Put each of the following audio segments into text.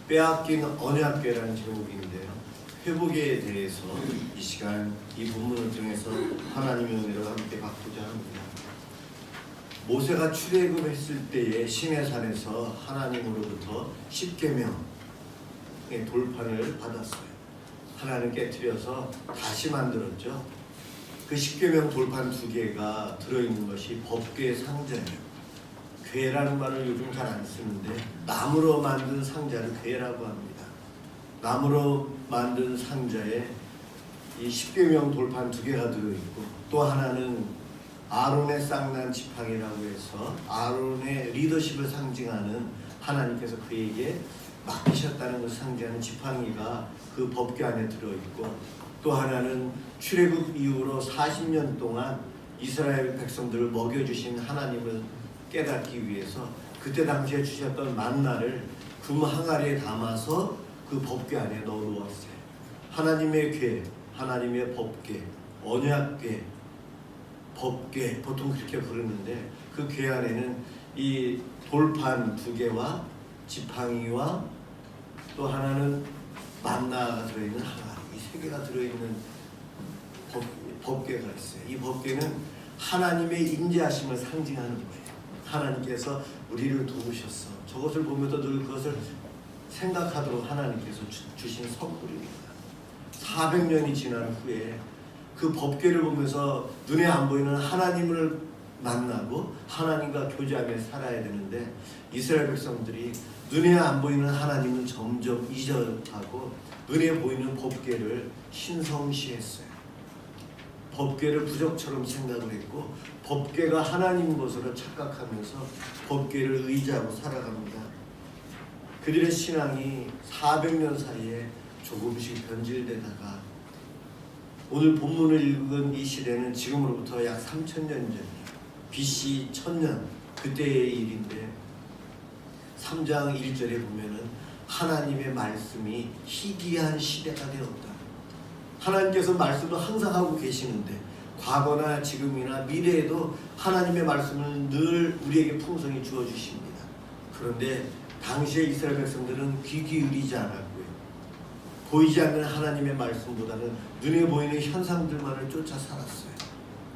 빼앗긴 언약궤라는 제목인데요. 회복에 대해서 이 시간 이 본문을 통해서 하나님의 은혜를 함께 받고자 합니다. 모세가 출애굽했을 때에 시내산에서 하나님으로부터 십계명의 돌판을 받았어요. 하나님 깨트려서 다시 만들었죠. 그 십계명 돌판 2개가 들어있는 것이 법궤 상자예요. 궤라는 말을 요즘 잘 안 쓰는데 나무로 만든 상자를 궤라고 합니다. 나무로 만든 상자에 이 십계명 돌판 2개가 들어있고, 또 하나는 아론의 쌍난 지팡이라고 해서 아론의 리더십을 상징하는 하나님께서 그에게 맡기셨다는 것을 상징하는 지팡이가 그 법궤 안에 들어있고, 또 하나는 출애굽 이후로 40년 동안 이스라엘 백성들을 먹여주신 하나님을 깨닫기 위해서 그때 당시에 주셨던 만나를 금 항아리에 담아서 그 법궤 안에 넣어 놓았어요. 하나님의 궤, 하나님의 법궤, 언약궤, 법궤 보통 그렇게 부르는데, 그 궤 안에는 이 돌판 2개와 지팡이와 또 하나는 만나가 들어있는 항아리, 이 3개가 들어있는 법궤가 있어요. 이 법궤는 하나님의 임재하심을 상징하는 거예요. 하나님께서 우리를 도우셨어. 저것을 보면서 늘 그것을 생각하도록 하나님께서 주신 선물입니다. 400년이 지난 후에 그 법궤를 보면서 눈에 안 보이는 하나님을 만나고 하나님과 교제하며 살아야 되는데, 이스라엘 백성들이 눈에 안 보이는 하나님은 점점 잊어가고 눈에 보이는 법궤를 신성시했어요. 법궤를 부적처럼 생각을 했고 법궤가 하나님 것으로 착각하면서 법궤를 의지하고 살아갑니다. 그들의 신앙이 400년 사이에 조금씩 변질되다가 오늘 본문을 읽은 이 시대는 지금으로부터 약 3000년 전, BC 1000년 그때의 일인데, 3장 1절에 보면은 하나님의 말씀이 희귀한 시대가 되었다. 하나님께서 말씀을 항상 하고 계시는데 과거나 지금이나 미래에도 하나님의 말씀을 늘 우리에게 풍성히 주어주십니다. 그런데 당시에 이스라엘 백성들은 귀 기울이지 않았고요. 보이지 않는 하나님의 말씀보다는 눈에 보이는 현상들만을 쫓아 살았어요.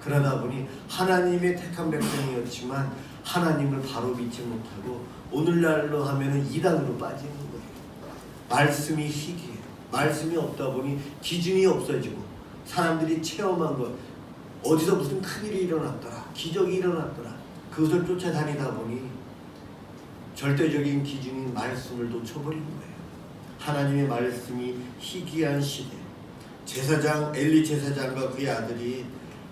그러다 보니 하나님의 택한 백성이었지만 하나님을 바로 믿지 못하고 오늘날로 하면은 이단으로 빠지는 거예요. 말씀이 희귀해요. 말씀이 없다 보니 기준이 없어지고 사람들이 체험한 것, 어디서 무슨 큰일이 일어났더라, 기적이 일어났더라, 그것을 쫓아다니다 보니 절대적인 기준인 말씀을 놓쳐버린 거예요. 하나님의 말씀이 희귀한 시대. 제사장 엘리 제사장과 그의 아들이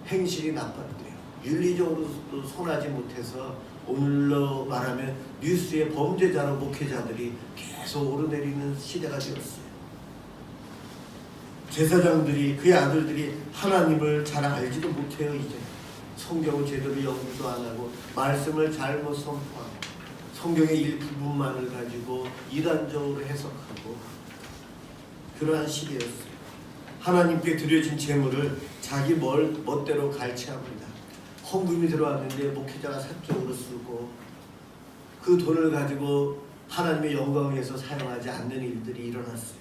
행실이 나빴대요. 윤리적으로도 선하지 못해서 오늘로 말하면 뉴스의 범죄자로 목회자들이 계속 오르내리는 시대가 되었어요. 제사장들이, 그의 아들들이 하나님을 잘 알지도 못해요. 이제 성경을 제대로 연구도 안 하고 말씀을 잘못 선포하고 성경의 일부분만을 가지고 이단적으로 해석하고 그러한 시대였어요. 하나님께 드려진 재물을 자기 멋대로 갈취합니다. 헌금이 들어왔는데 목회자가 사적으로 쓰고 그 돈을 가지고 하나님의 영광을 위해서 사용하지 않는 일들이 일어났어요.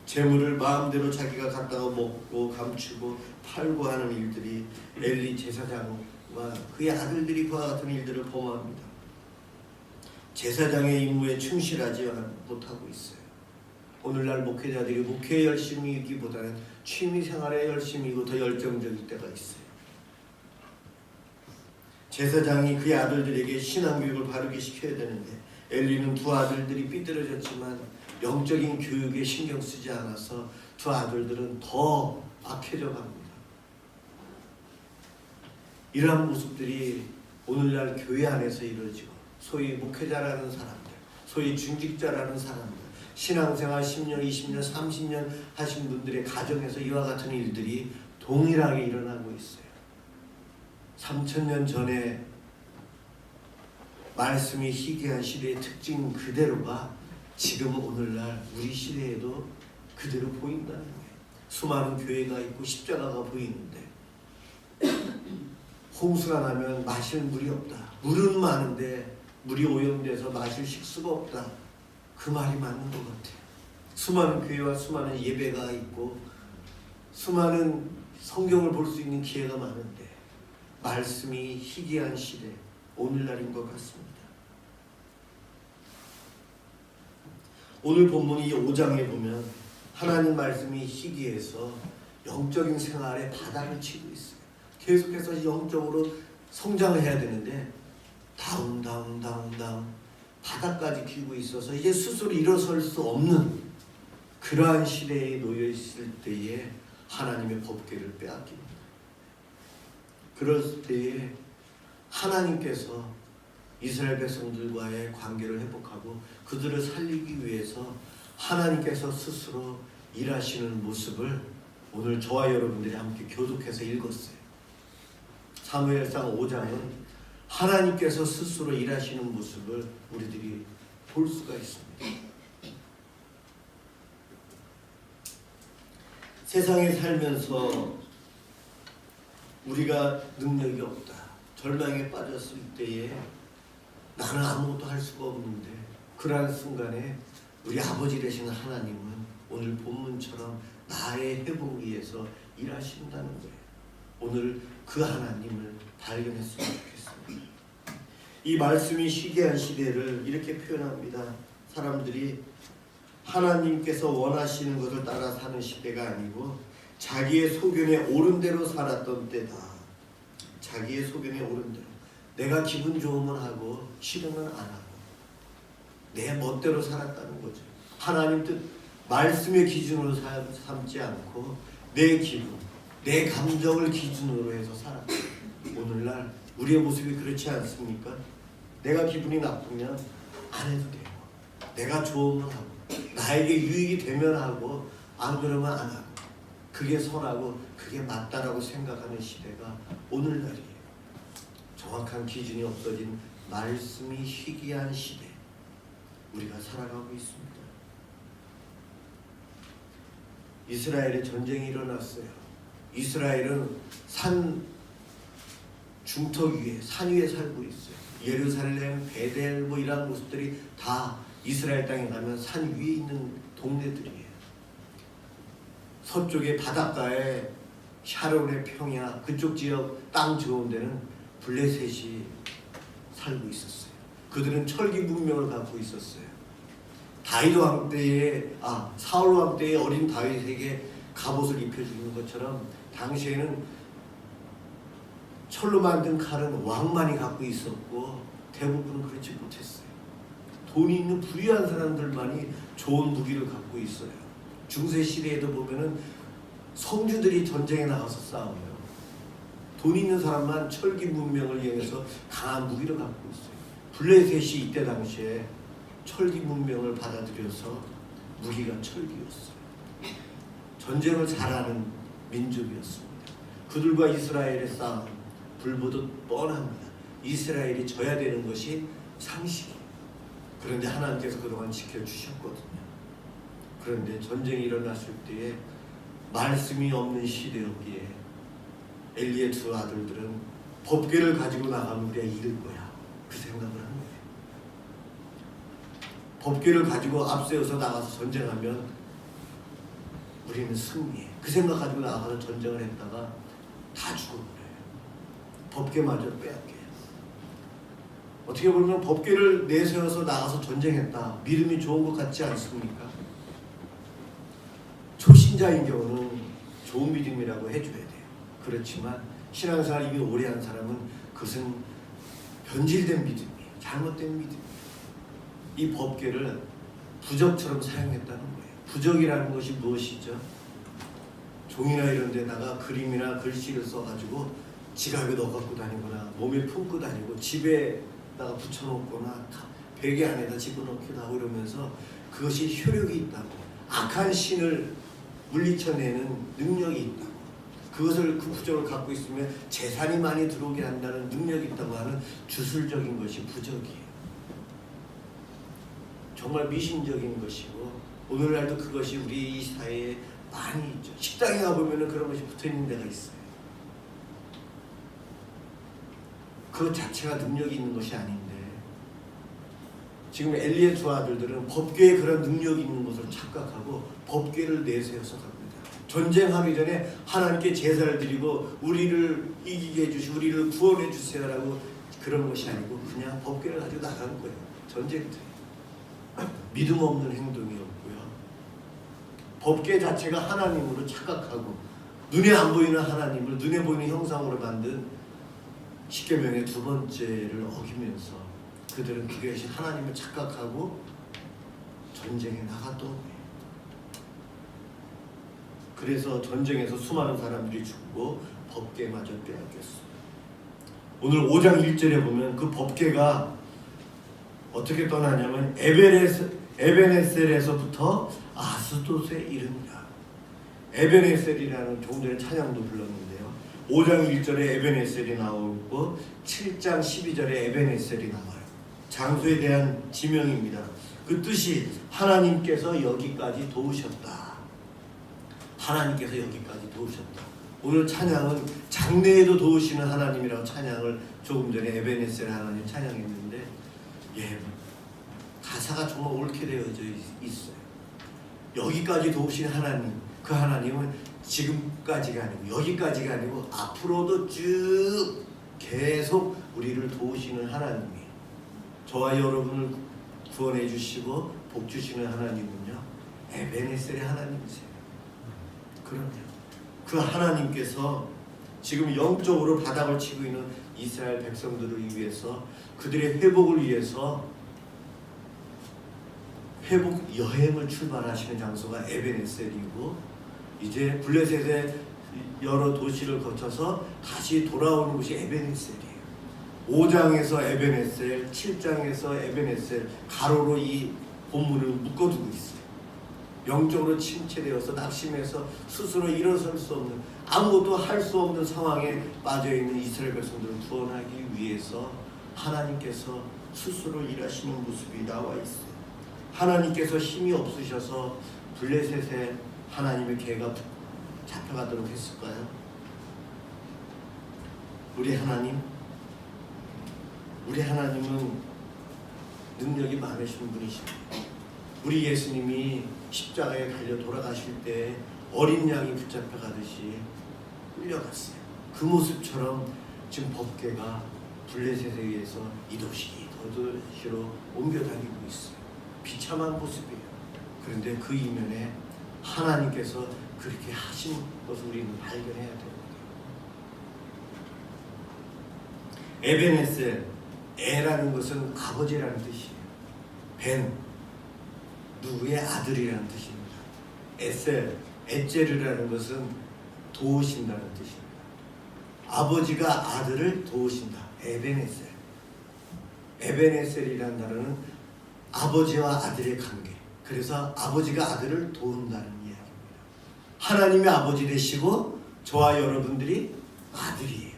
재물을 마음대로 자기가 갖다가 먹고 감추고 팔고 하는 일들이 엘리 제사장과 그의 아들들이 그와 같은 일들을 범합니다. 제사장의 임무에 충실하지 못하고 있어요. 오늘날 목회자들이 목회에 열심이기보다는 취미생활에 열심이고 더 열정적일 때가 있어요. 제사장이 그의 아들들에게 신앙교육을 바르게 시켜야 되는데 엘리는 두 아들들이 삐뚤어졌지만 영적인 교육에 신경 쓰지 않아서 두 아들들은 더 악해져 갑니다. 이러한 모습들이 오늘날 교회 안에서 이루어지고 소위 목회자라는 사람들, 소위 중직자라는 사람들, 신앙생활 10년, 20년, 30년 하신 분들의 가정에서 이와 같은 일들이 동일하게 일어나고 있어요. 3000년 전에 말씀이 희귀한 시대의 특징 그대로가 지금 오늘날 우리 시대에도 그대로 보인다는 거예요. 수많은 교회가 있고 십자가가 보이는데 홍수가 나면 마실 물이 없다. 물은 많은데 물이 오염돼서 마실 식수가 없다. 그 말이 맞는 것 같아요. 수많은 교회와 수많은 예배가 있고 수많은 성경을 볼 수 있는 기회가 많은데 말씀이 희귀한 시대, 오늘날인 것 같습니다. 오늘 본문 이 5장에 보면 하나님 말씀이 희귀해서 영적인 생활에 바닥을 치고 있어요. 계속해서 영적으로 성장을 해야 되는데 다운 바닥까지 기고 있어서 이제 스스로 일어설 수 없는 그러한 시대에 놓여 있을 때에 하나님의 법궤를 빼앗깁니다. 그럴 때에 하나님께서 이스라엘 백성들과의 관계를 회복하고 그들을 살리기 위해서 하나님께서 스스로 일하시는 모습을 오늘 저와 여러분들이 함께 교독해서 읽었어요. 사무엘상 5장은 하나님께서 스스로 일하시는 모습을 우리들이 볼 수가 있습니다. 세상에 살면서 우리가 능력이 없다, 절망에 빠졌을 때에 나는 아무것도 할 수가 없는데 그러한 순간에 우리 아버지 되시는 하나님은 오늘 본문처럼 나의 회복 위해서 일하신다는 거예요. 오늘 그 하나님을 발견했으면 좋겠습니다. 이 말씀이 시기한 시대를 이렇게 표현합니다. 사람들이 하나님께서 원하시는 것을 따라 사는 시대가 아니고 자기의 소견에 옳은 대로 살았던 때다. 자기의 소견에 옳은 대로, 내가 기분 좋으면 하고 싫으면 안 하고 내 멋대로 살았다는 거죠. 하나님 뜻, 말씀의 기준으로 삼지 않고 내 기분, 내 감정을 기준으로 해서 살았다. 오늘날 우리의 모습이 그렇지 않습니까? 내가 기분이 나쁘면 안 해도 되고, 내가 좋으면 하고, 나에게 유익이 되면 하고, 안 그러면 안 하고, 그게 선하고 그게 맞다라고 생각하는 시대가 오늘날이에요. 정확한 기준이 없어진 말씀이 희귀한 시대, 우리가 살아가고 있습니다. 이스라엘에 전쟁이 일어났어요. 이스라엘은 산 중턱 위에, 산 위에 살고 있어요. 예루살렘, 베델 뭐 이런 모습들이 다 이스라엘 땅에 가면 산 위에 있는 동네들이에요. 서쪽의 바닷가에 샤론의 평야, 그쪽 지역 땅 좋은 데는 블레셋이 살고 있었어요. 그들은 철기 문명을 갖고 있었어요. 다윗 왕 때에, 사울 왕 때에 어린 다윗에게 갑옷을 입혀주는 것처럼 당시에는 철로 만든 칼은 왕만이 갖고 있었고 대부분은 그렇지 못했어요. 돈이 있는 부유한 사람들만이 좋은 무기를 갖고 있어요. 중세 시대에도 보면은 성주들이 전쟁에 나가서 싸워요. 돈 있는 사람만 철기 문명을 이용해서 강한 무기를 갖고 있어요. 블레셋이 이때 당시에 철기 문명을 받아들여서 무기가 철기였어요. 전쟁을 잘하는 민족이었습니다. 그들과 이스라엘의 싸움, 불보듯 뻔합니다. 이스라엘이 져야 되는 것이 상식이에요. 그런데 하나님께서 그동안 지켜주셨거든요. 그런데 전쟁이 일어났을 때에 말씀이 없는 시대였기에 엘리의 두 아들들은 법궤를 가지고 나가면 우리가 이길 거야, 그 생각을 한 거예요. 법궤를 가지고 앞세워서 나가서 전쟁하면 우리는 승리해, 그 생각 가지고 나가서 전쟁을 했다가 다 죽어버려요. 법궤마저 빼앗겨요. 어떻게 보면 법궤를 내세워서 나가서 전쟁했다, 믿음이 좋은 것 같지 않습니까? 초신자인 경우는 좋은 믿음이라고 해줘야 돼요. 그렇지만 신앙생활 이미 오래 한 사람은 그것은 변질된 믿음이에요. 잘못된 믿음이에요. 이 법궤를 부적처럼 사용했다는 거예요. 부적이라는 것이 무엇이죠? 종이나 이런 데다가 그림이나 글씨를 써가지고 지갑에 넣어 갖고 다니거나 몸에 품고 다니고 집에다가 붙여놓거나 베개 안에다 집어넣기도 하고 이러면서 그것이 효력이 있다고, 악한 신을 물리쳐내는 능력이 있다고, 그것을 그 부적을 갖고 있으면 재산이 많이 들어오게 한다는 능력이 있다고 하는 주술적인 것이 부적이에요. 정말 미신적인 것이고 오늘날도 그것이 우리 이 사회에 많이 있죠. 식당에 가보면 그런 것이 붙어있는 데가 있어요. 그것 자체가 능력이 있는 것이 아닌데 지금 엘리의 두 아들들은 법궤에 그런 능력이 있는 것을 착각하고 법궤를 내세워서 갑니다. 전쟁하기 전에 하나님께 제사를 드리고 우리를 이기게 해주시고 우리를 구원해 주세요라고 그런 것이 아니고 그냥 법궤를 가지고 나간 거예요. 전쟁터에. 믿음 없는 행동이었고요. 법궤 자체가 하나님으로 착각하고 눈에 안 보이는 하나님을 눈에 보이는 형상으로 만든 십계명의 두 번째를 어기면서 그들은 그게 하나님을 착각하고 전쟁에 나갔던 거예요. 그래서 전쟁에서 수많은 사람들이 죽고 법궤마저 빼앗겼어요. 오늘 5장 1절에 보면 그 법궤가 어떻게 떠나냐면 에베네셀에서부터 아스돗에 이릅니다. 에베네셀이라는 조금 전에 찬양도 불렀는데요. 5장 1절에 에베네셀이 나오고 7장 12절에 에베네셀이 나와요. 장소에 대한 지명입니다. 그 뜻이 하나님께서 여기까지 도우셨다. 하나님께서 여기까지 도우셨다. 오늘 찬양은 장래에도 도우시는 하나님이라고 찬양을 조금 전에 에베네셀 하나님 찬양했는데 가사가 정말 옳게 되어져 있어요. 여기까지 도우신 하나님, 그 하나님은 지금까지가 아니고 여기까지가 아니고 앞으로도 쭉 계속 우리를 도우시는 하나님이에요. 저와 여러분을 구원해 주시고 복 주시는 하나님은요 에베네셀의 하나님이세요. 그럼요. 그 하나님께서 지금 영적으로 바닥을 치고 있는 이스라엘 백성들을 위해서 그들의 회복을 위해서 회복 여행을 출발하시는 장소가 에베네셀이고 이제 블레셋의 여러 도시를 거쳐서 다시 돌아오는 곳이 에베네셀이에요. 5장에서 에베네셀, 7장에서 에베네셀 가로로 이 본문을 묶어두고 있어요. 영적으로 침체되어서 낙심해서 스스로 일어설 수 없는 아무것도 할 수 없는 상황에 빠져있는 이스라엘 백성들을 구원하기 위해서 하나님께서 스스로 일하시는 모습이 나와 있어요. 하나님께서 힘이 없으셔서 블레셋에 하나님의 개가 잡혀가도록 했을까요? 우리 하나님은 능력이 많으신 분이십니다. 우리 예수님이 십자가에 달려 돌아가실 때 어린 양이 붙잡혀 가듯이 끌려갔어요. 그 모습처럼 지금 법궤가 블레셋에 의해서 이 도시 저 도시로 옮겨다니고 있어요. 비참한 모습이에요. 그런데 그 이면에 하나님께서 그렇게 하신 것을 우리는 발견해야 됩니다. 에베네셀, 에라는 것은 아버지라는 뜻이에요. 벤, 누구의 아들이라는 뜻입니다. 에셀, 에제르라는 것은 도우신다는 뜻입니다. 아버지가 아들을 도우신다. 에베네셀. 에베네셀이라는 단어는 아버지와 아들의 관계. 그래서 아버지가 아들을 도운다는 이야기입니다. 하나님의 아버지 되시고 저와 여러분들이 아들이에요.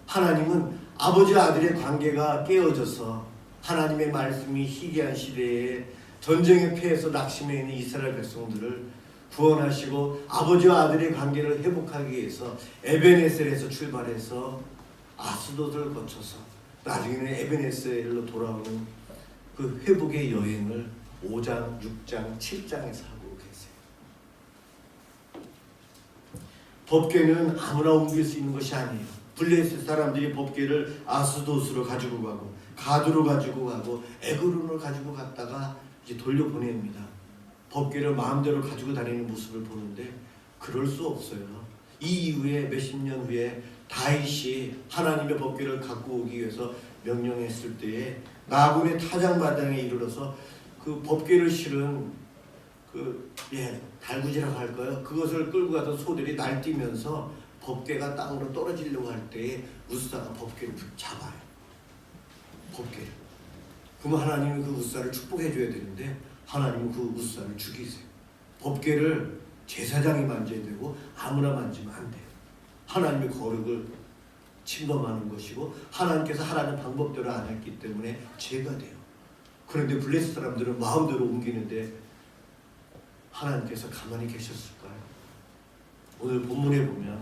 하나님은 아버지와 아들의 관계가 깨어져서 하나님의 말씀이 희귀한 시대에 전쟁에 패해서 낙심해 있는 이스라엘 백성들을 구원하시고 아버지와 아들의 관계를 회복하기 위해서 에베네셀에서 출발해서 아스돗을 거쳐서 나중에는 에베네셀로 돌아오는 그 회복의 여행을 5장, 6장, 7장에서 하고 계세요. 법궤는 아무나 옮길 수 있는 것이 아니에요. 블레셋 사람들이 법궤를 아스돗으로 가지고 가고 가드로 가지고 가고 에그론을 가지고 갔다가 이제 돌려보냅니다. 법궤를 마음대로 가지고 다니는 모습을 보는데 그럴 수 없어요. 이 이후에 몇십 년 후에 다윗이 하나님의 법궤를 갖고 오기 위해서 명령했을 때에 나군의 타작마당에 이르러서 그 법궤를 실은 달구지라고 할까요? 그것을 끌고 가던 소들이 날뛰면서 법궤가 땅으로 떨어지려고 할 때에 우사가 법궤를 잡아요. 법궤를. 그러면 하나님은 그 우사를 축복해 줘야 되는데 하나님은 그 우사를 죽이세요. 법궤를 제사장이 만져야 되고 아무나 만지면 안 돼요. 하나님의 거룩을 침범하는 것이고 하나님께서 하라는 방법대로 안 했기 때문에 죄가 돼요. 그런데 블레셋 사람들은 마음대로 옮기는데 하나님께서 가만히 계셨을까요? 오늘 본문에 보면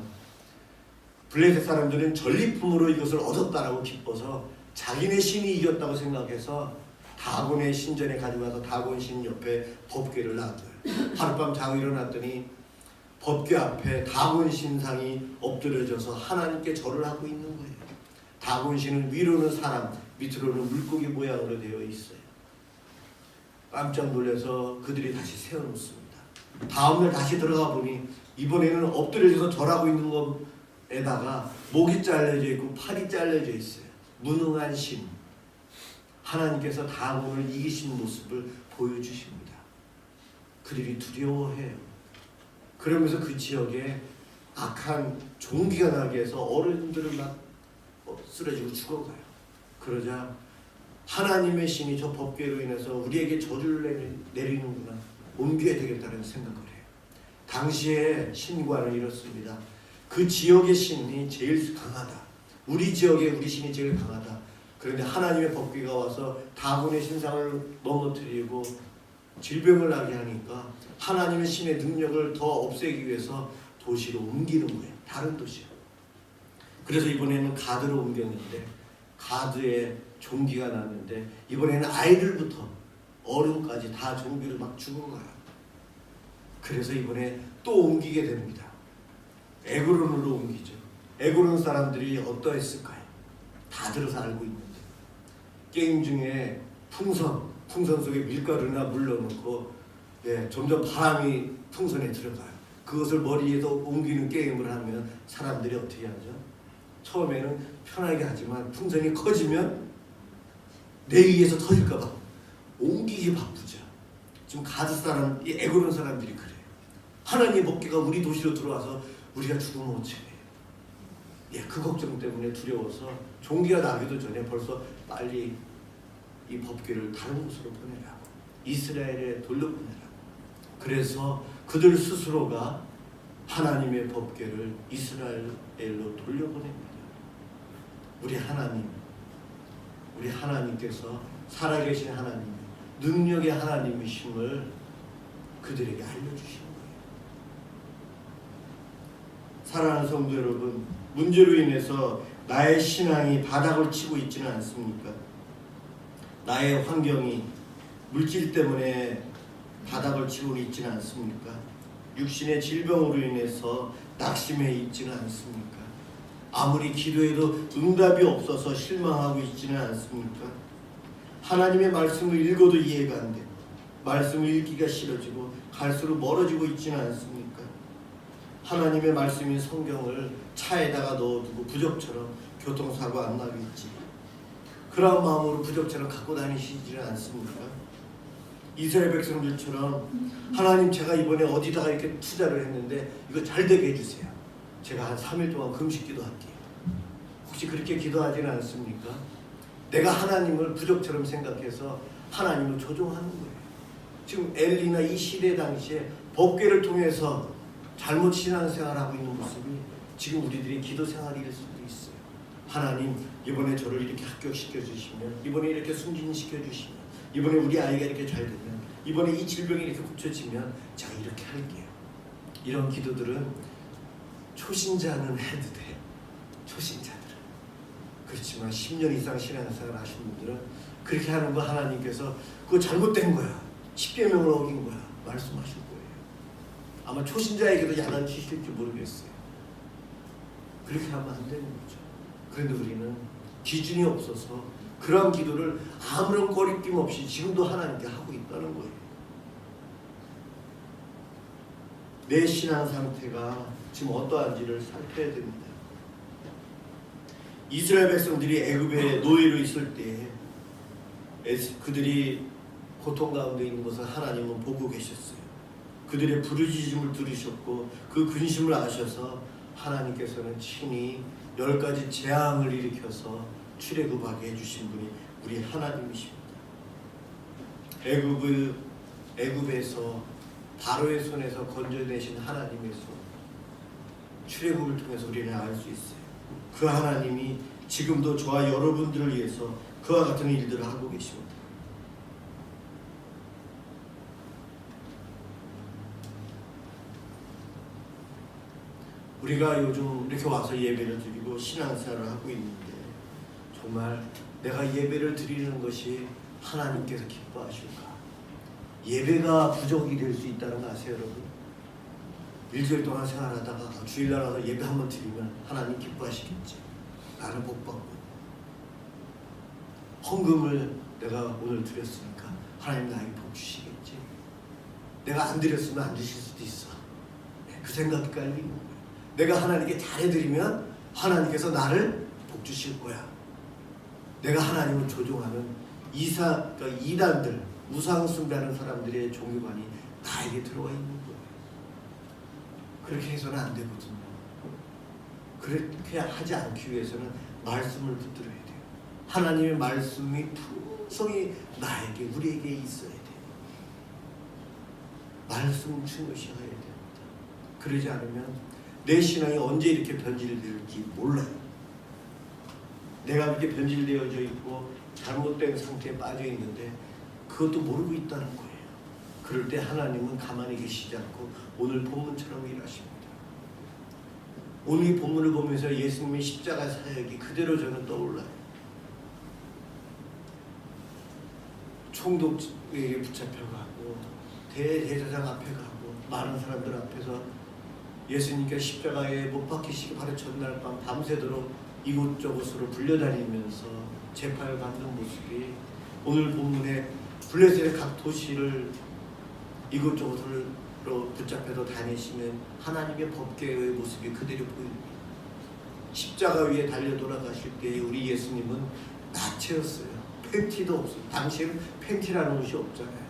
블레셋 사람들은 전리품으로 이것을 얻었다라고 기뻐서 자기네 신이 이겼다고 생각해서 다곤의 신전에 가져가서 다곤 신 옆에 법궤를 놔둬요. 하룻밤 자고 일어났더니 법궤 앞에 다곤 신상이 엎드려져서 하나님께 절을 하고 있는 거예요. 다곤 신은 위로는 사람, 밑으로는 물고기 모양으로 되어 있어요. 깜짝 놀라서 그들이 다시 세워놓습니다. 다음날 다시 들어가 보니 이번에는 엎드려져서 절하고 있는 것에다가 목이 잘려져 있고 팔이 잘려져 있어요. 무능한 신. 하나님께서 다곤을 이기신 모습을 보여주십니다. 그들이 두려워해요. 그러면서 그 지역에 악한 종기가 나게 해서 어른들을 막 쓰러지고 죽어가요. 그러자 하나님의 신이 저 법궤로 인해서 우리에게 저주를 내리는구나, 옮겨야 되겠다는 생각을 해요. 당시에 신관을 이렇습니다. 그 지역의 신이 제일 강하다. 우리 지역에 우리 신이 제일 강하다. 그런데 하나님의 법궤가 와서 다곤의 신상을 넘어뜨리고 질병을 나게 하니까 하나님의 신의 능력을 더 없애기 위해서 도시로 옮기는 거예요. 다른 도시로. 그래서 이번에는 가드로 옮겼는데 가드에 종기가 났는데 이번에는 아이들부터 어른까지 다 종기로 막 죽어가요. 그래서 이번에 또 옮기게 됩니다. 에그론으로 옮기죠. 에그론 사람들이 어떠했을까요? 다 들어서 알고 있는데 게임 중에 풍선 속에 밀가루나 물 넣어놓고 점점 바람이 풍선에 들어가요. 그것을 머리에서 옮기는 게임을 하면 사람들이 어떻게 하죠? 처음에는 편하게 하지만 풍선이 커지면 내 위에서 터질까봐 옮기기 바쁘죠. 지금 가드 사람, 이 에그론 사람들이 그래요. 하나님의 법궤가 우리 도시로 들어와서 우리가 죽으면 어떡해. 그 걱정 때문에 두려워서 종기가 나기도 전에 벌써 빨리 이 법궤를 다른 곳으로 보내라고, 이스라엘에 돌려보내라고. 그래서 그들 스스로가 하나님의 법궤를 이스라엘로 돌려보냅니다. 우리 하나님께서 살아계신 하나님, 능력의 하나님이심을 그들에게 알려주신 거예요. 사랑하는 성도 여러분, 문제로 인해서 나의 신앙이 바닥을 치고 있지는 않습니까? 나의 환경이 물질 때문에 바닥을 치고 있지는 않습니까? 육신의 질병으로 인해서 낙심해 있지는 않습니까? 아무리 기도해도 응답이 없어서 실망하고 있지는 않습니까? 하나님의 말씀을 읽어도 이해가 안 되고 말씀을 읽기가 싫어지고 갈수록 멀어지고 있지는 않습니까? 하나님의 말씀인 성경을 차에다가 넣어두고 부적처럼 교통사고 안 나겠지, 그런 마음으로 부적처럼 갖고 다니시지는 않습니까? 이스라엘 백성들처럼 하나님, 제가 이번에 어디다가 이렇게 투자를 했는데 이거 잘 되게 해주세요. 제가 한 3일 동안 금식 기도할게요. 혹시 그렇게 기도하지는 않습니까? 내가 하나님을 부적처럼 생각해서 하나님을 조종하는 거예요. 지금 엘리나 이 시대 당시에 법궤를 통해서 잘못 신앙생활하고 있는 모습이 지금 우리들의 기도 생활일 수도 있어요. 하나님, 이번에 저를 이렇게 합격시켜 주시면, 이번에 이렇게 승진시켜 주시면, 이번에 우리 아이가 이렇게 잘 되면, 이번에 이 질병이 이렇게 고쳐지면 제가 이렇게 할게요. 이런 기도들은 초신자는 해도 돼요. 초신자들은. 그렇지만 10년 이상 신앙생활 하신 분들은 그렇게 하는 거 하나님께서 그거 잘못된 거야, 10계명을 어긴 거야 말씀하실 거예요. 아마 초신자에게도 야단치실지 모르겠어요. 그렇게 하면 안 되는 거죠. 그런데 우리는 기준이 없어서 그런 기도를 아무런 거리낌 없이 지금도 하나님께 하고 있다는 거예요. 내 신앙 상태가 지금 어떠한지를 살펴야 됩니다. 이스라엘 백성들이 애굽의 노예로 있을 때 그들이 고통 가운데 있는 것을 하나님은 보고 계셨어요. 그들의 부르짖음을 들으셨고 그 근심을 아셔서 하나님께서는 친히 10가지 재앙을 일으켜서 출애굽하게 해주신 분이 우리 하나님이십니다. 애굽에서 바로의 손에서 건져내신 하나님의 손, 출애굽을 통해서 우리는 알 수 있어요. 그 하나님이 지금도 저와 여러분들을 위해서 그와 같은 일들을 하고 계십니다. 우리가 요즘 이렇게 와서 예배를 드리고 신앙생활을 하고 있는데 정말 내가 예배를 드리는 것이 하나님께서 기뻐하실까? 예배가 부족이 될 수 있다는 거 아세요, 여러분? 일주일 동안 생활하다가 주일날 와서 예배 한번 드리면 하나님 기뻐하시겠지. 나는 복 받고 헌금을 내가 오늘 드렸으니까 하나님 나에게 복 주시겠지. 내가 안 드렸으면 안 주실 수도 있어. 그 생각이 깔리는 거예요. 내가 하나님께 잘해드리면 하나님께서 나를 복 주실 거야. 내가 하나님을 조종하는 그러니까 이단들, 우상 숭배하는 사람들의 종교관이 나에게 들어와 있는 거예요. 그렇게 해서는 안 되거든요. 그렇게 하지 않기 위해서는 말씀을 붙들어야 돼요. 하나님의 말씀이 풍성히 나에게, 우리에게 있어야 돼요. 말씀 충실해야 됩니다. 그러지 않으면 내 신앙이 언제 이렇게 변질될지 몰라요. 내가 이렇게 변질되어져 있고 잘못된 상태에 빠져 있는데 그것도 모르고 있다는 거예요. 그럴 때 하나님은 가만히 계시지 않고 오늘 본문처럼 일하십니다. 오늘 이 본문을 보면서 예수님의 십자가 사역이 그대로 저는 떠올라요. 총독에게 붙잡혀가고 대제사장 앞에 가고 많은 사람들 앞에서 예수님께서 십자가에 못 박히시기 바로 전날 밤 밤새도록 이곳저곳으로 불려다니면서 재판을 받는 모습이 오늘 본문에 블레셋의 각 도시를 이곳저곳으로 붙잡혀서 다니시는 하나님의 법궤의 모습이 그대로 보입니다. 십자가 위에 달려 돌아가실 때 우리 예수님은 나체였어요. 팬티도 없어요. 당시에는 팬티라는 옷이 없잖아요.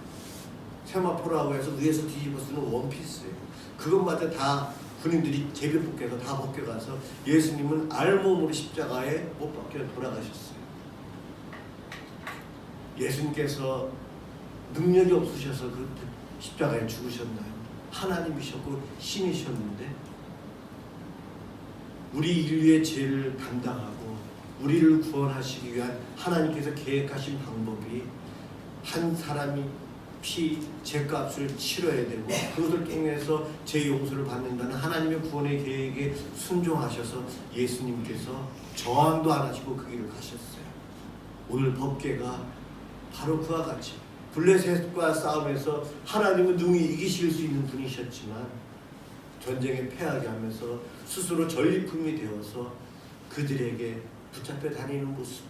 세마포라고 해서 위에서 뒤집어 쓰는 원피스예요. 그것마저 다 군인들이 제비 뽑혀서 다 벗겨가서 예수님은 알몸으로 십자가에 못 박혀 돌아가셨어요. 예수님께서 능력이 없으셔서 그 십자가에 죽으셨나요? 하나님이셨고 신이셨는데 우리 인류의 죄를 담당하고 우리를 구원하시기 위한 하나님께서 계획하신 방법이 한 사람이 죄값을 치러야 되고 그것을 통해서 죄 용서를 받는다는 하나님의 구원의 계획에 순종하셔서 예수님께서 저항도 안 하시고 그 길을 가셨어요. 오늘 법궤가 바로 그와 같이 블레셋과 싸움에서 하나님은 능히 이기실 수 있는 분이셨지만 전쟁에 패하게 하면서 스스로 전리품이 되어서 그들에게 붙잡혀 다니는 모습,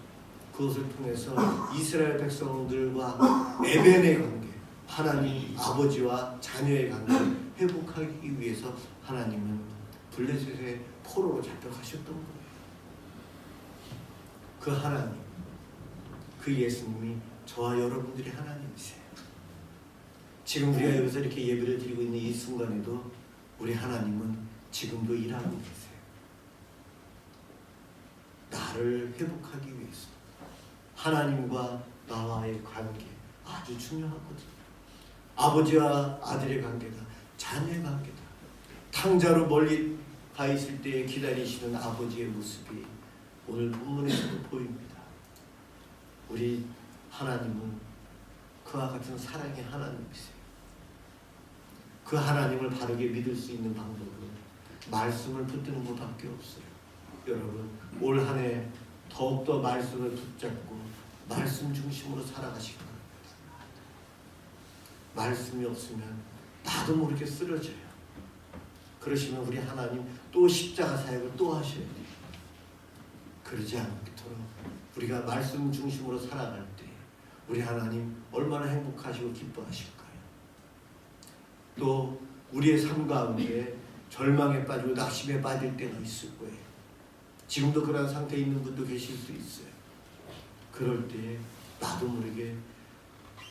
그것을 통해서 이스라엘 백성들과 에벤의 관계, 하나님 아버지와 자녀의 관계를 회복하기 위해서 하나님은 블레셋의 포로로 잡혀가셨던 거예요. 그 하나님, 그 예수님이 저와 여러분들의 하나님이세요. 지금 우리가 여기서 이렇게 예배를 드리고 있는 이 순간에도 우리 하나님은 지금도 일하고 계세요. 나를 회복하기 위해서. 하나님과 나와의 관계 아주 중요하거든요. 아버지와 아들의 관계다. 자녀의 관계다. 탕자로 멀리 가 있을 때 기다리시는 아버지의 모습이 오늘 본문에서도 보입니다. 우리 하나님은 그와 같은 사랑의 하나님이세요. 그 하나님을 바르게 믿을 수 있는 방법은 말씀을 붙드는 것밖에 없어요. 여러분, 올 한 해 더욱더 말씀을 붙잡고 말씀 중심으로 살아가시기 바랍니다. 말씀이 없으면 나도 모르게 쓰러져요. 그러시면 우리 하나님 또 십자가 사역을 또 하셔야 돼요. 그러지 않도록 우리가 말씀 중심으로 살아갈 때 우리 하나님 얼마나 행복하시고 기뻐하실까요? 또 우리의 삶 가운데 절망에 빠지고 낙심에 빠질 때가 있을 거예요. 지금도 그런 상태에 있는 분도 계실 수 있어요. 그럴 때 나도 모르게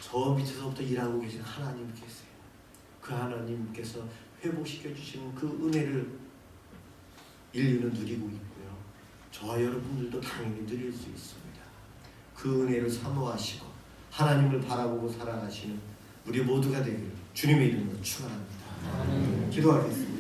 저 밑에서부터 일하고 계신 하나님 계세요. 그 하나님께서 회복시켜 주시는 그 은혜를 인류는 누리고 있고요. 저와 여러분들도 당연히 누릴 수 있습니다. 그 은혜를 사모하시고 하나님을 바라보고 살아가시는 우리 모두가 되기를 주님의 이름으로 축원합니다. 기도하겠습니다.